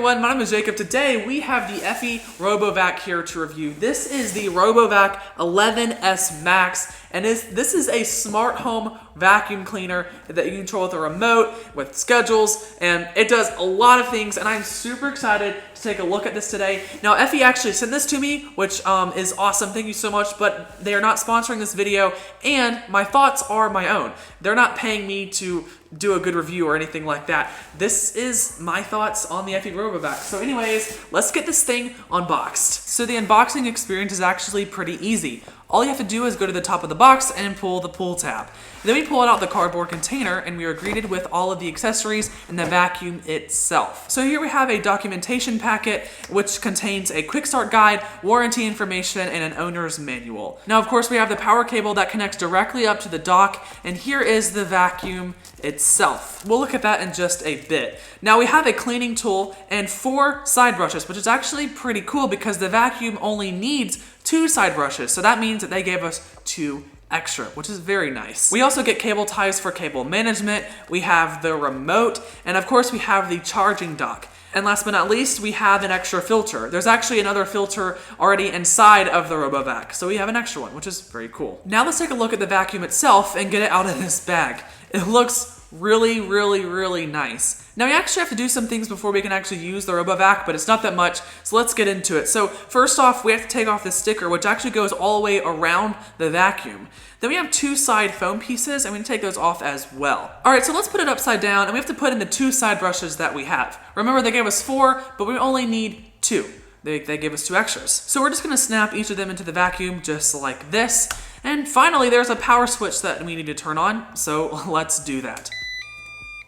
everyone, my name is Jacob. Today we have the Eufy Robovac here to review. This is the Robovac 11S Max, and this is a smart home vacuum cleaner that you control with a remote, with schedules, and it does a lot of things, and I'm super excited to take a look at this today. Now, Eufy actually sent this to me, which is awesome. Thank you so much, but they are not sponsoring this video, and my thoughts are my own. They're not paying me to do a good review or anything like that. This is my thoughts on the Eufy Robovac. So anyways, let's get this thing unboxed. So the unboxing experience is actually pretty easy. All you have to do is go to the top of the box and pull the pull tab. Then we pull out the cardboard container and we are greeted with all of the accessories and the vacuum itself. So here we have a documentation packet which contains a quick start guide, warranty information, and an owner's manual. Now of course we have the power cable that connects directly up to the dock, and here is the vacuum itself. We'll look at that in just a bit. Now we have a cleaning tool and 4 side brushes, which is actually pretty cool because the vacuum only needs 2 side brushes, so that means that they gave us 2 extra, which is very nice. We also get cable ties for cable management, we have the remote, and of course we have the charging dock. And last but not least, we have an extra filter. There's actually another filter already inside of the Robovac, so we have an extra one, which is very cool. Now let's take a look at the vacuum itself and get it out of this bag. It looks really nice. Now we actually have to do some things before we can actually use the Robovac, but it's not that much, so let's get into it. So first off, we have to take off the sticker, which actually goes all the way around the vacuum. Then we have 2 side foam pieces, and we can take those off as well. All right, so let's put it upside down, and we have to put in the 2 side brushes that we have. Remember, they gave us 4, but we only need 2. They gave us 2 extras. So we're just gonna snap each of them into the vacuum just like this. And finally, there's a power switch that we need to turn on, so let's do that.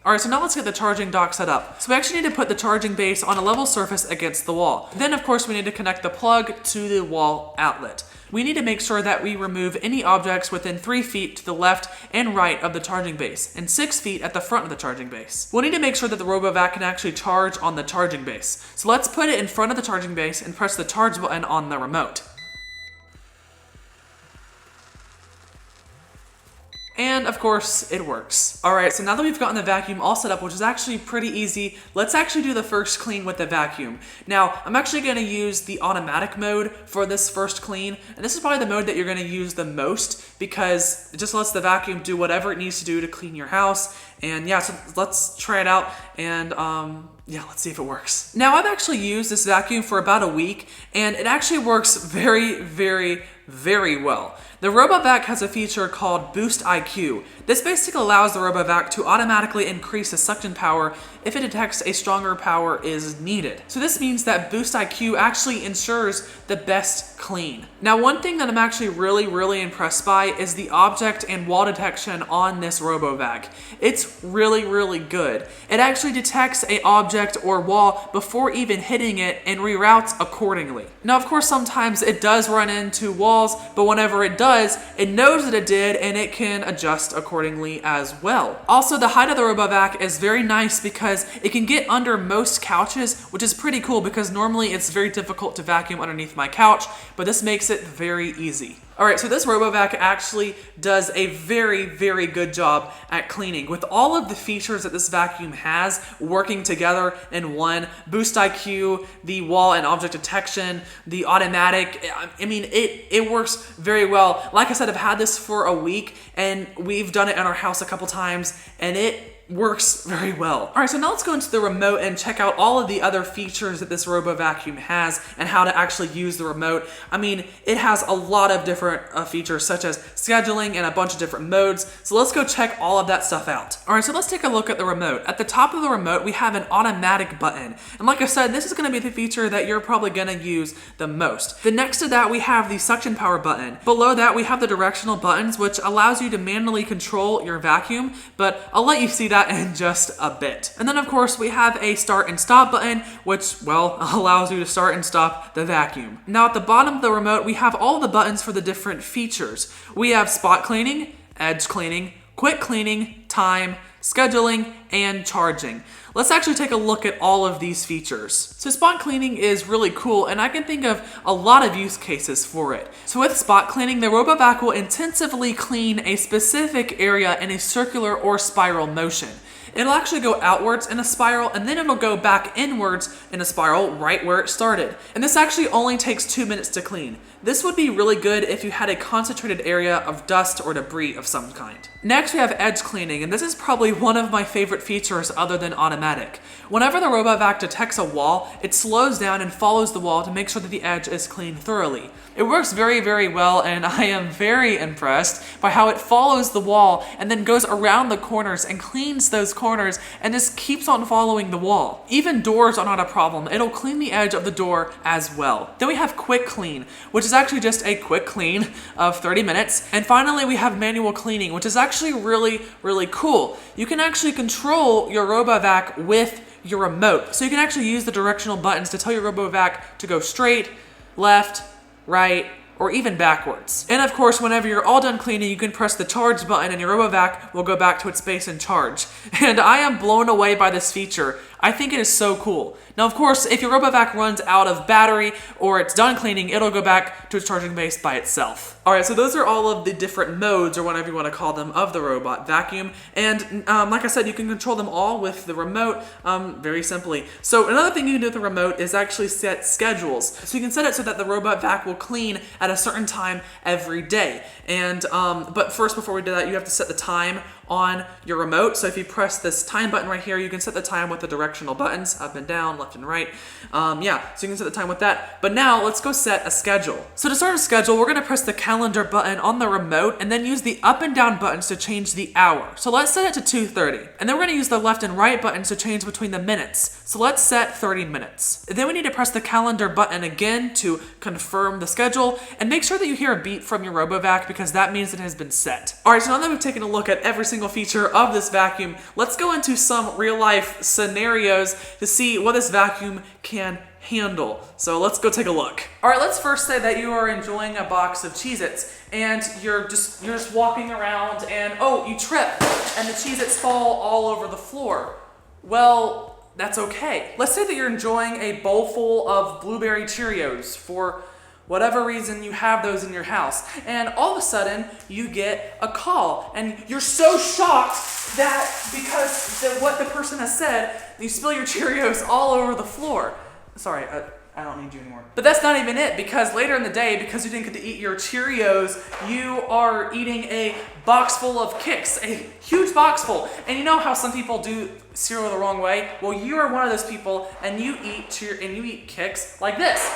All right, so now let's get the charging dock set up. So we actually need to put the charging base on a level surface against the wall. Then of course we need to connect the plug to the wall outlet. We need to make sure that we remove any objects within 3 feet to the left and right of the charging base, and 6 feet at the front of the charging base. We'll need to make sure that the Robovac can actually charge on the charging base. So let's put it in front of the charging base and press the charge button on the remote. And of course, it works. All right, so now that we've gotten the vacuum all set up, which is actually pretty easy, let's actually do the first clean with the vacuum. Now, I'm actually gonna use the automatic mode for this first clean, and this is probably the mode that you're gonna use the most because it just lets the vacuum do whatever it needs to do to clean your house. And yeah, so let's try it out and yeah, let's see if it works. Now, I've actually used this vacuum for about a week, and it actually works very well. The Robovac has a feature called Boost IQ. This basically allows the Robovac to automatically increase the suction power if it detects a stronger power is needed. So this means that Boost IQ actually ensures the best clean. Now, one thing that I'm actually really impressed by is the object and wall detection on this Robovac. It's really good. It actually detects an object or wall before even hitting it and reroutes accordingly. Now, of course, sometimes it does run into walls, but whenever it does, it knows that it did and it can adjust accordingly as well. Also, the height of the Robovac is very nice because it can get under most couches, which is pretty cool because normally it's very difficult to vacuum underneath my couch, but this makes it very easy. All right, so this Robovac actually does a very good job at cleaning. With all of the features that this vacuum has working together in one, Boost IQ, the wall and object detection, the automatic, I mean, it works very well. Like I said, I've had this for a week and we've done it in our house a couple times and it works very well. All right, so now let's go into the remote and check out all of the other features that this Robovacuum has and how to actually use the remote. I mean, it has a lot of different features such as scheduling and a bunch of different modes. So let's go check all of that stuff out. All right, so let's take a look at the remote. At the top of the remote, we have an automatic button. And like I said, this is gonna be the feature that you're probably gonna use the most. Then next to that, we have the suction power button. Below that, we have the directional buttons, which allows you to manually control your vacuum, but I'll let you see that in just a bit. And then of course we have a start and stop button, which, well, allows you to start and stop the vacuum. Now at the bottom of the remote, we have all the buttons for the different features. We have spot cleaning, edge cleaning, quick cleaning, time, scheduling, and charging. Let's actually take a look at all of these features. So spot cleaning is really cool, and I can think of a lot of use cases for it. So with spot cleaning, the Robovac will intensively clean a specific area in a circular or spiral motion. it'll actually go outwards in a spiral, and then it'll go back inwards in a spiral right where it started. And this actually only takes 2 minutes to clean. This would be really good if you had a concentrated area of dust or debris of some kind. Next, we have edge cleaning, and this is probably one of my favorite features other than automatic. Whenever the Robovac detects a wall, it slows down and follows the wall to make sure that the edge is cleaned thoroughly. It works very, very well, and I am very impressed by how it follows the wall and then goes around the corners and cleans those corners and just keeps on following the wall. Even doors are not a problem. It'll clean the edge of the door as well. Then we have quick clean, which is actually just a quick clean of 30 minutes. And finally, we have manual cleaning, which is actually really, really cool. You can actually control your Robovac with your remote. So you can actually use the directional buttons to tell your Robovac to go straight, left, right, or even backwards. And of course, whenever you're all done cleaning, you can press the charge button and your Robovac will go back to its base and charge. And I am blown away by this feature. I think it is so cool. Now, of course, if your Robovac runs out of battery or it's done cleaning, it'll go back to its charging base by itself. All right, so those are all of the different modes, or whatever you want to call them, of the robot vacuum. And like I said, you can control them all with the remote very simply. So another thing you can do with the remote is actually set schedules. So you can set it so that the robot vac will clean at a certain time every day. And but first, before we do that, you have to set the time on your remote. So if you press this time button right here, you can set the time with the directional buttons, up and down, left and right. Yeah, so you can set the time with that. But now let's go set a schedule. So to start a schedule, we're gonna press the calendar button on the remote and then use the up and down buttons to change the hour. So let's set it to 2:30. And then we're gonna use the left and right buttons to change between the minutes. So let's set 30 minutes. And then we need to press the calendar button again to confirm the schedule, and make sure that you hear a beep from your Robovac because that means it has been set. All right, so now that we've taken a look at every single feature of this vacuum, let's go into some real life scenarios to see what this vacuum can handle. So let's go take a look. All right, let's first say that you are enjoying a box of Cheez-Its and you're just walking around and you trip and the Cheez-Its fall all over the floor. Well, that's okay. Let's say that you're enjoying a bowl full of blueberry Cheerios. For whatever reason, you have those in your house, and all of a sudden you get a call and you're so shocked that because what the person has said, you spill your Cheerios all over the floor. Sorry, I don't need you anymore. But that's not even it, because later in the day, because you didn't get to eat your Cheerios, you are eating a box full of Kix, a huge box full. And you know how some people do cereal the wrong way? Well, you are one of those people, and you eat Kix like this.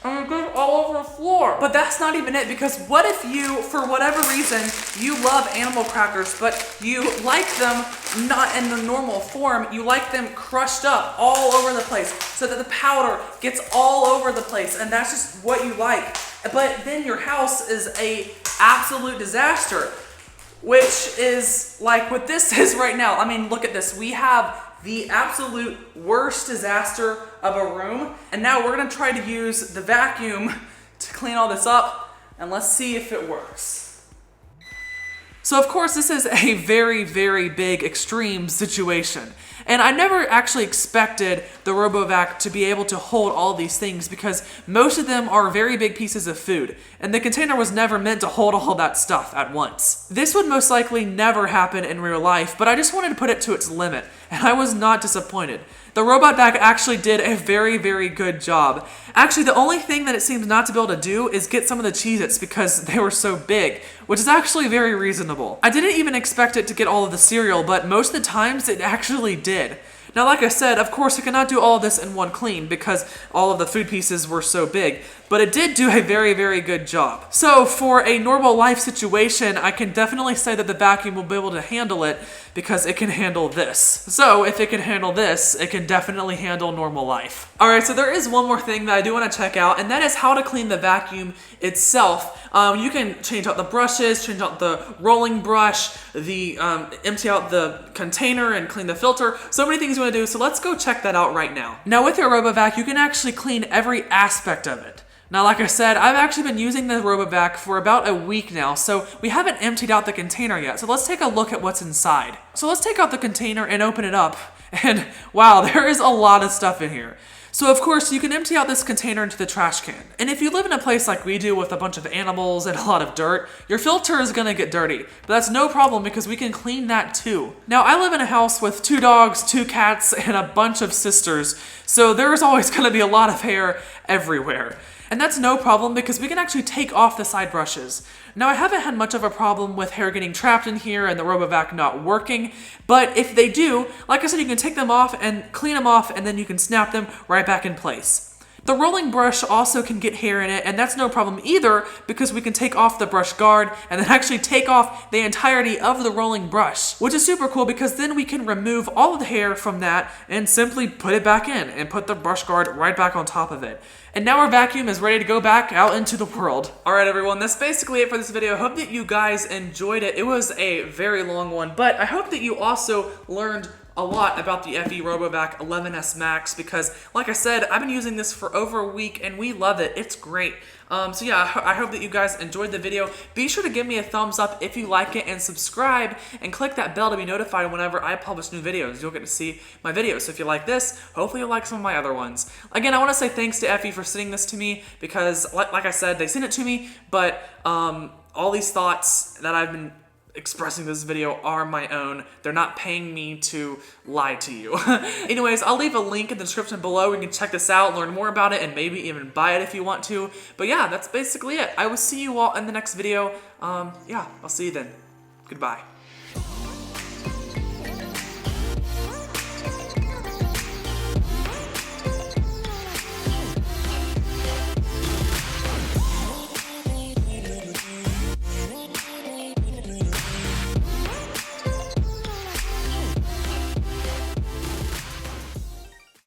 And it goes all over the floor. But that's not even it, because what if you, for whatever reason, you love animal crackers, but you like them not in the normal form, you like them crushed up all over the place so that the powder gets all over the place, and that's just what you like. But then your house is a absolute disaster, which is like what this is right now. I mean, look at this. We have the absolute worst disaster of a room, and now we're gonna try to use the vacuum to clean all this up, and let's see if it works. So of course this is a very, very big extreme situation. And I never actually expected the Robovac to be able to hold all these things, because most of them are very big pieces of food, and the container was never meant to hold all that stuff at once. This would most likely never happen in real life, but I just wanted to put it to its limit, and I was not disappointed. The Robovac actually did a very, very good job. Actually, the only thing that it seems not to be able to do is get some of the Cheez-Its because they were so big, which is actually very reasonable. I didn't even expect it to get all of the cereal, but most of the times it actually did. Now, like I said, of course, it cannot do all of this in one clean because all of the food pieces were so big, but it did do a very, very good job. So for a normal life situation, I can definitely say that the vacuum will be able to handle it because it can handle this. So if it can handle this, it can definitely handle normal life. All right, so there is one more thing that I do want to check out, and that is how to clean the vacuum itself. You can change out the brushes, change out the rolling brush, empty out the container and clean the filter. So many things you want to do, so let's go check that out right now. Now with your Robovac, you can actually clean every aspect of it. Now, like I said, I've actually been using the Robovac for about a week now, so we haven't emptied out the container yet. So let's take a look at what's inside. So let's take out the container and open it up. And wow, there is a lot of stuff in here. So of course, you can empty out this container into the trash can. And if you live in a place like we do with a bunch of animals and a lot of dirt, your filter is gonna get dirty. But that's no problem because we can clean that too. Now, I live in a house with 2 dogs, 2 cats, and a bunch of sisters, so there's always gonna be a lot of hair everywhere. And that's no problem because we can actually take off the side brushes. Now, I haven't had much of a problem with hair getting trapped in here and the Robovac not working, but if they do, like I said, you can take them off and clean them off, and then you can snap them right back in place. The rolling brush also can get hair in it, and that's no problem either because we can take off the brush guard and then actually take off the entirety of the rolling brush, which is super cool because then we can remove all of the hair from that and simply put it back in and put the brush guard right back on top of it. And now our vacuum is ready to go back out into the world. Alright everyone, that's basically it for this video. I hope that you guys enjoyed it. It was a very long one, but I hope that you also learned a lot about the Eufy Robovac 11S Max because, like I said, I've been using this for over a week and we love it. It's great. So yeah, I hope that you guys enjoyed the video. Be sure to give me a thumbs up if you like it and subscribe and click that bell to be notified whenever I publish new videos. You'll get to see my videos. So if you like this, hopefully you'll like some of my other ones. Again, I want to say thanks to Eufy for sending this to me because, like I said, they sent it to me, but all these thoughts that I've been expressing this video are my own. They're not paying me to lie to you. Anyways, I'll leave a link in the description below. You can check this out, learn more about it, and maybe even buy it if you want to. But yeah, that's basically it. I will see you all in the next video. Yeah, I'll see you then. Goodbye.